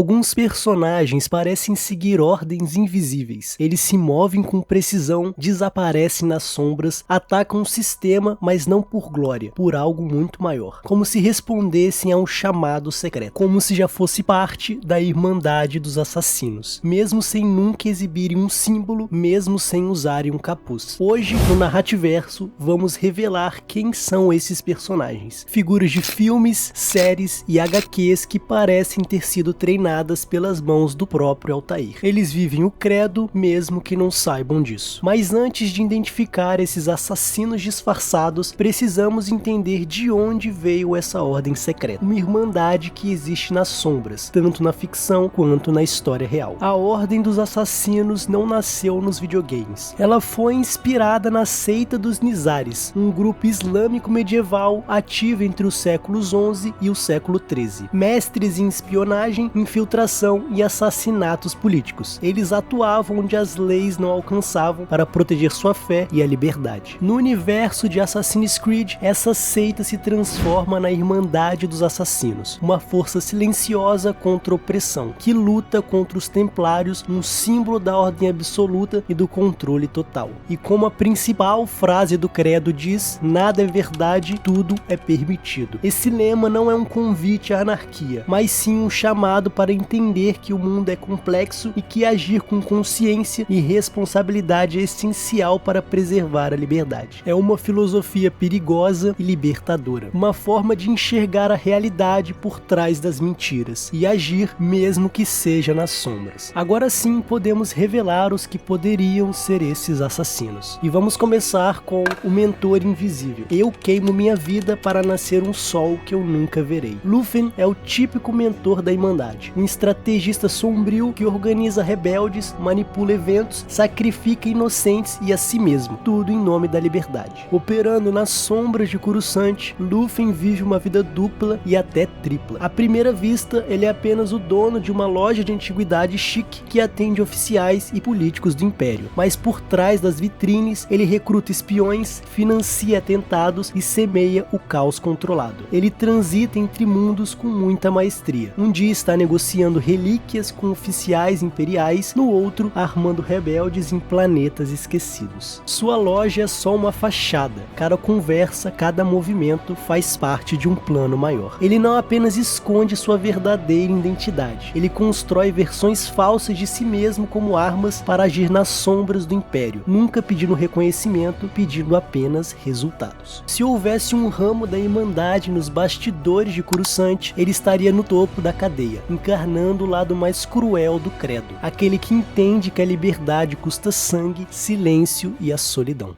Alguns personagens parecem seguir ordens invisíveis. Eles se movem com precisão, desaparecem nas sombras, atacam o sistema, mas não por glória, por algo muito maior. Como se respondessem a um chamado secreto. Como se já fosse parte da Irmandade dos Assassinos. Mesmo sem nunca exibirem um símbolo, mesmo sem usarem um capuz. Hoje, no Narrativerso, vamos revelar quem são esses personagens. Figuras de filmes, séries e HQs que parecem ter sido treinadas pelas mãos do próprio Altair. Eles vivem o credo, mesmo que não saibam disso. Mas antes de identificar esses assassinos disfarçados, precisamos entender de onde veio essa ordem secreta. Uma irmandade que existe nas sombras, tanto na ficção quanto na história real. A Ordem dos Assassinos não nasceu nos videogames. Ela foi inspirada na seita dos Nizaris, um grupo islâmico medieval ativo entre os séculos XI e o século XIII. Mestres em espionagem, infiltração e assassinatos políticos. Eles atuavam onde as leis não alcançavam para proteger sua fé e a liberdade. No universo de Assassin's Creed, essa seita se transforma na Irmandade dos Assassinos, uma força silenciosa contra a opressão, que luta contra os Templários, um símbolo da ordem absoluta e do controle total. E como a principal frase do credo diz, nada é verdade, tudo é permitido. Esse lema não é um convite à anarquia, mas sim um chamado para entender que o mundo é complexo e que agir com consciência e responsabilidade é essencial para preservar a liberdade. É uma filosofia perigosa e libertadora, uma forma de enxergar a realidade por trás das mentiras e agir mesmo que seja nas sombras. Agora sim podemos revelar os que poderiam ser esses assassinos. E vamos começar com o mentor invisível. Eu queimo minha vida para nascer um sol que eu nunca verei. Lúthien é o típico mentor da Irmandade, um estrategista sombrio que organiza rebeldes, manipula eventos, sacrifica inocentes e a si mesmo, tudo em nome da liberdade. Operando nas sombras de Coruscant, Lúthien vive uma vida dupla e até tripla. À primeira vista, ele é apenas o dono de uma loja de antiguidade chique que atende oficiais e políticos do Império, mas por trás das vitrines, ele recruta espiões, financia atentados e semeia o caos controlado. Ele transita entre mundos com muita maestria. Um dia está negociando relíquias com oficiais imperiais, no outro armando rebeldes em planetas esquecidos. Sua loja é só uma fachada. Cada conversa, cada movimento faz parte de um plano maior. Ele não apenas esconde sua verdadeira identidade, ele constrói versões falsas de si mesmo como armas para agir nas sombras do Império, nunca pedindo reconhecimento, pedindo apenas resultados. Se houvesse um ramo da Irmandade nos bastidores de Coruscant, ele estaria no topo da cadeia, encarnando o lado mais cruel do credo, aquele que entende que a liberdade custa sangue, silêncio e a solidão.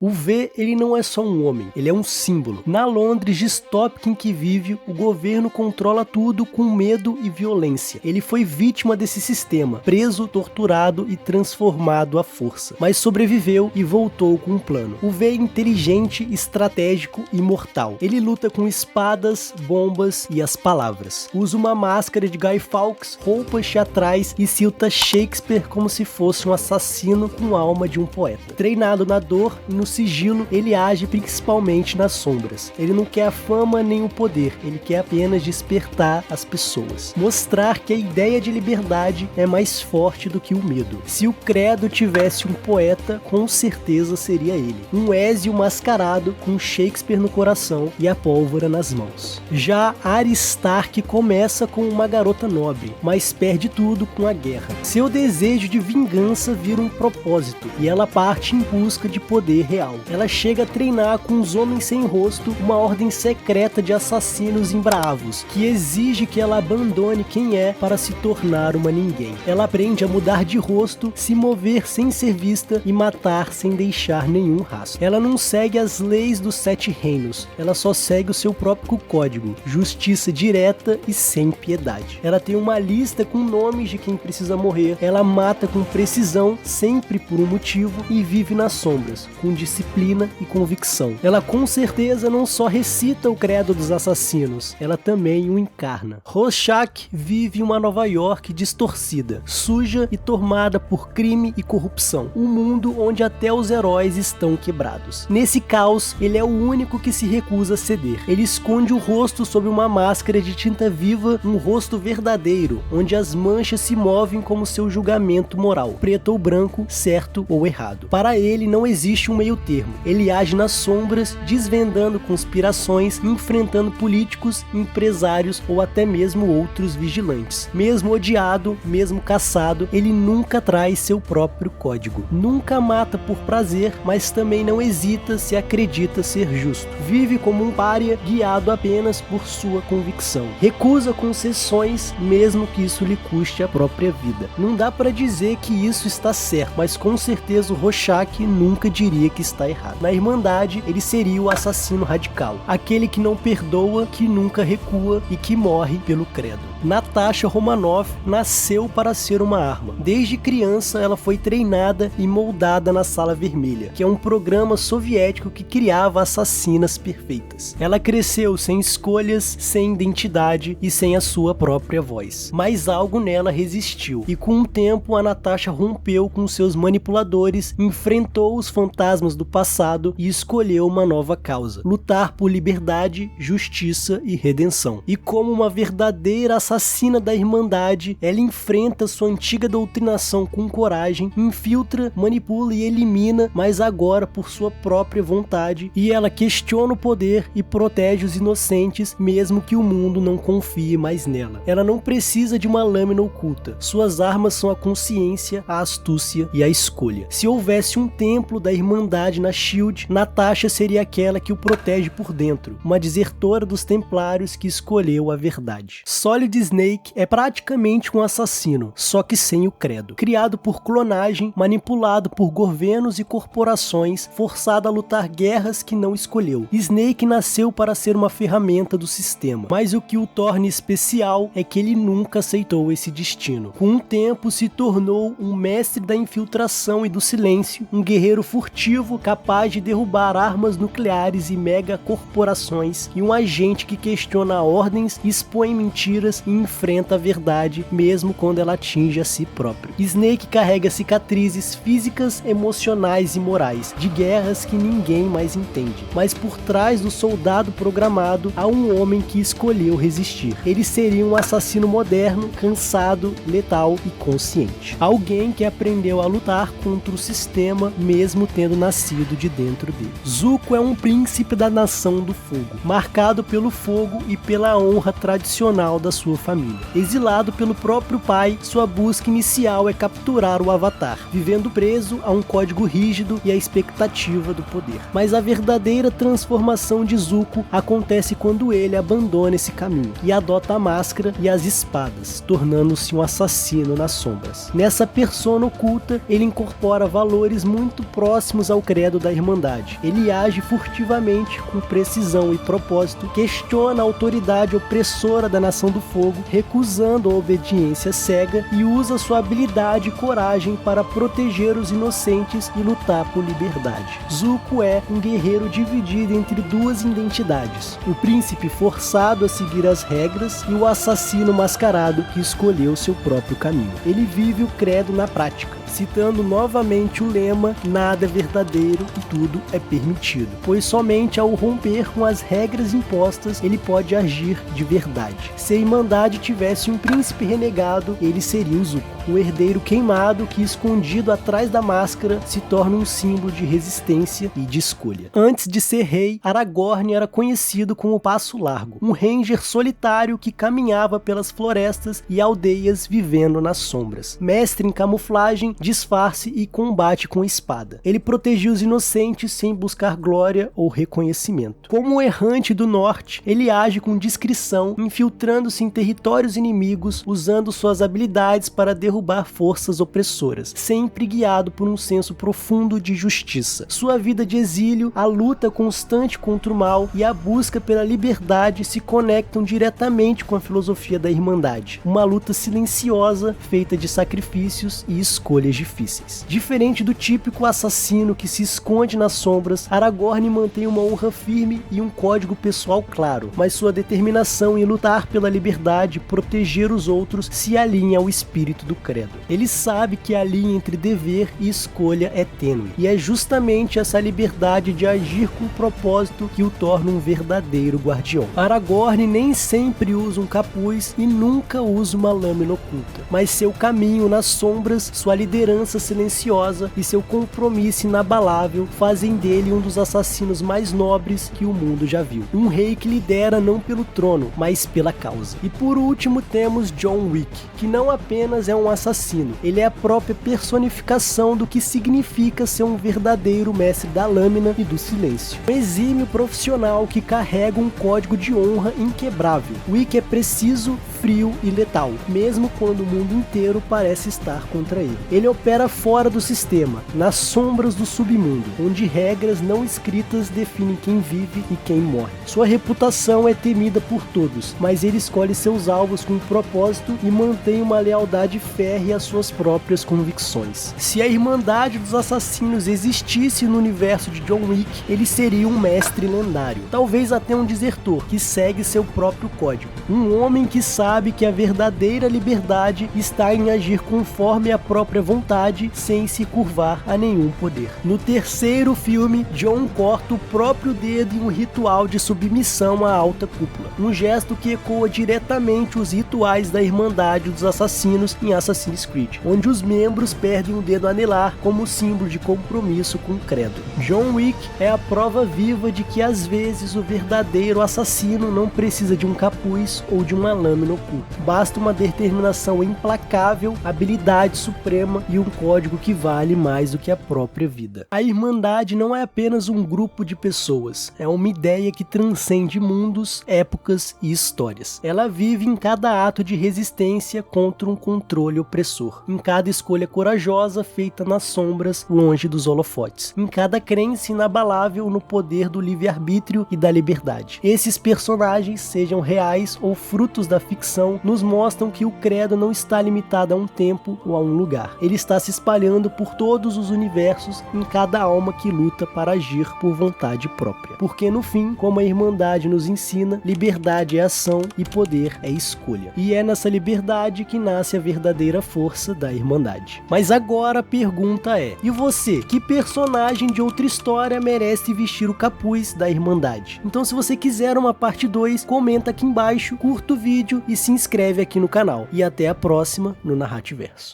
O V, ele não é só um homem, ele é um símbolo. Na Londres distópica em que vive, o governo controla tudo com medo e violência. Ele foi vítima desse sistema, preso, torturado e transformado à força. Mas sobreviveu e voltou com um plano. O V é inteligente, estratégico e mortal. Ele luta com espadas, bombas e as palavras. Usa uma máscara de Guy Fawkes, roupas teatrais e cita Shakespeare como se fosse um assassino com a alma de um poeta. Treinado na dor e no sigilo, ele age principalmente nas sombras. Ele não quer a fama nem o poder, ele quer apenas despertar as pessoas. Mostrar que a ideia de liberdade é mais forte do que o medo. Se o credo tivesse um poeta, com certeza seria ele. Um Ezio mascarado, com Shakespeare no coração e a pólvora nas mãos. Já Arya Stark começa com uma garota nobre, mas perde tudo com a guerra. Seu desejo de vingança vira um propósito, e ela parte em busca de poder real. Ela chega a treinar com os Homens Sem Rosto, uma ordem secreta de assassinos embravos, que exige que ela abandone quem é para se tornar uma ninguém. Ela aprende a mudar de rosto, se mover sem ser vista e matar sem deixar nenhum rastro. Ela não segue as leis dos 7 reinos, ela só segue o seu próprio código, justiça direta e sem piedade. Ela tem uma lista com nomes de quem precisa morrer, ela mata com precisão, sempre por um motivo, e vive nas sombras, com disciplina disciplina e convicção. Ela com certeza não só recita o credo dos assassinos, ela também o encarna. Rorschach vive em uma Nova York distorcida, suja e tomada por crime e corrupção. Um mundo onde até os heróis estão quebrados. Nesse caos, ele é o único que se recusa a ceder. Ele esconde o rosto sob uma máscara de tinta viva, um rosto verdadeiro, onde as manchas se movem como seu julgamento moral, preto ou branco, certo ou errado. Para ele não existe um meio termo. Ele age nas sombras, desvendando conspirações, enfrentando políticos, empresários ou até mesmo outros vigilantes. Mesmo odiado, mesmo caçado, ele nunca traz seu próprio código. Nunca mata por prazer, mas também não hesita se acredita ser justo. Vive como um pária, guiado apenas por sua convicção. Recusa concessões, mesmo que isso lhe custe a própria vida. Não dá para dizer que isso está certo, mas com certeza o Rorschach nunca diria que está errado. Na Irmandade, ele seria o assassino radical, aquele que não perdoa, que nunca recua e que morre pelo credo. Natasha Romanoff nasceu para ser uma arma. Desde criança, ela foi treinada e moldada na Sala Vermelha, que é um programa soviético que criava assassinas perfeitas. Ela cresceu sem escolhas, sem identidade e sem a sua própria voz. Mas algo nela resistiu, e com o tempo a Natasha rompeu com seus manipuladores, enfrentou os fantasmas do passado e escolheu uma nova causa: lutar por liberdade, justiça e redenção. E como uma verdadeira assassina da Irmandade, ela enfrenta sua antiga doutrinação com coragem, infiltra, manipula e elimina, mas agora por sua própria vontade, e ela questiona o poder e protege os inocentes, mesmo que o mundo não confie mais nela. Ela não precisa de uma lâmina oculta. Suas armas são a consciência, a astúcia e a escolha. Se houvesse um templo da Irmandade na SHIELD, Natasha seria aquela que o protege por dentro, uma desertora dos Templários que escolheu a verdade. Solid Snake é praticamente um assassino, só que sem o credo. Criado por clonagem, manipulado por governos e corporações, forçado a lutar guerras que não escolheu. Snake nasceu para ser uma ferramenta do sistema, mas o que o torna especial é que ele nunca aceitou esse destino. Com o tempo, se tornou um mestre da infiltração e do silêncio, um guerreiro furtivo capaz de derrubar armas nucleares e megacorporações, e um agente que questiona ordens, expõe mentiras e enfrenta a verdade, mesmo quando ela atinge a si próprio. Snake carrega cicatrizes físicas, emocionais e morais, de guerras que ninguém mais entende. Mas por trás do soldado programado, há um homem que escolheu resistir. Ele seria um assassino moderno, cansado, letal e consciente. Alguém que aprendeu a lutar contra o sistema, mesmo tendo nascido de dentro dele. Zuko é um príncipe da Nação do Fogo, marcado pelo fogo e pela honra tradicional da sua família. Exilado pelo próprio pai, sua busca inicial é capturar o Avatar, vivendo preso a um código rígido e a expectativa do poder. Mas a verdadeira transformação de Zuko acontece quando ele abandona esse caminho e adota a máscara e as espadas, tornando-se um assassino nas sombras. Nessa persona oculta, ele incorpora valores muito próximos ao credo da Irmandade. Ele age furtivamente, com precisão e propósito, questiona a autoridade opressora da Nação do Fogo, recusando a obediência cega, e usa sua habilidade e coragem para proteger os inocentes e lutar por liberdade. Zuko é um guerreiro dividido entre duas identidades: o príncipe forçado a seguir as regras e o assassino mascarado que escolheu seu próprio caminho. Ele vive o credo na prática, citando novamente o lema: nada é verdadeiro e tudo é permitido, pois somente ao romper com as regras impostas ele pode agir de verdade. Se a Irmandade tivesse um príncipe renegado, ele seria o Zuko, um herdeiro queimado que, escondido atrás da máscara, se torna um símbolo de resistência e de escolha. Antes de ser rei, Aragorn era conhecido como Passo Largo, um ranger solitário que caminhava pelas florestas e aldeias vivendo nas sombras. Mestre em camuflagem, disfarce e combate com espada. Ele protegia os inocentes sem buscar glória ou reconhecimento. Como um errante do norte, ele age com discrição, infiltrando-se em territórios inimigos usando suas habilidades para derrubar forças opressoras, sempre guiado por um senso profundo de justiça. Sua vida de exílio, a luta constante contra o mal e a busca pela liberdade se conectam diretamente com a filosofia da Irmandade. Uma luta silenciosa, feita de sacrifícios e escolhas difíceis. Diferente do típico assassino que se esconde nas sombras, Aragorn mantém uma honra firme e um código pessoal claro, mas sua determinação em lutar pela liberdade e proteger os outros se alinha ao espírito do credo. Ele sabe que a linha entre dever e escolha é tênue, e é justamente essa liberdade de agir com propósito que o torna um verdadeiro guardião. Aragorn nem sempre usa um capuz e nunca usa uma lâmina oculta, mas seu caminho nas sombras, sua liderança silenciosa e seu compromisso inabalável fazem dele um dos assassinos mais nobres que o mundo já viu. Um rei que lidera não pelo trono, mas pela causa. E por último temos John Wick, que não apenas é um assassino, ele é a própria personificação do que significa ser um verdadeiro mestre da lâmina e do silêncio. Um exímio profissional que carrega um código de honra inquebrável. Wick é preciso, frio e letal, mesmo quando o mundo inteiro parece estar contra ele. Ele opera fora do sistema, nas sombras do submundo, onde regras não escritas definem quem vive e quem morre. Sua reputação é temida por todos, mas ele escolhe seus alvos com propósito e mantém uma lealdade férrea às suas próprias convicções. Se a Irmandade dos Assassinos existisse no universo de John Wick, ele seria um mestre lendário, talvez até um desertor que segue seu próprio código. Um homem que sabe que a verdadeira liberdade está em agir conforme a própria vontade, sem se curvar a nenhum poder. No terceiro filme, John corta o próprio dedo em um ritual de submissão à alta cúpula, um gesto que ecoa diretamente os rituais da Irmandade dos Assassinos em Assassin's Creed, onde os membros perdem o dedo anelar como símbolo de compromisso com o credo. John Wick é a prova viva de que às vezes o verdadeiro assassino não precisa de um capuz ou de uma lâmina oculta. Basta uma determinação implacável, habilidade suprema e um código que vale mais do que a própria vida. A Irmandade não é apenas um grupo de pessoas, é uma ideia que transcende mundos, épocas e histórias. Ela vive em cada ato de resistência contra um controle opressor, em cada escolha corajosa feita nas sombras, longe dos holofotes, em cada crença inabalável no poder do livre-arbítrio e da liberdade. Esses personagens, sejam reais ou frutos da ficção, nos mostram que o credo não está limitado a um tempo ou a um lugar. Ele está se espalhando por todos os universos, em cada alma que luta para agir por vontade própria. Porque no fim, como a Irmandade nos ensina, liberdade é ação e poder é escolha. E é nessa liberdade que nasce a verdadeira força da Irmandade. Mas agora a pergunta é: e você? Que personagem de outra história merece vestir o capuz da Irmandade? Então, se você quiser uma parte 2, comenta aqui embaixo, curta o vídeo e se inscreve aqui no canal. E até a próxima no Narrativerso.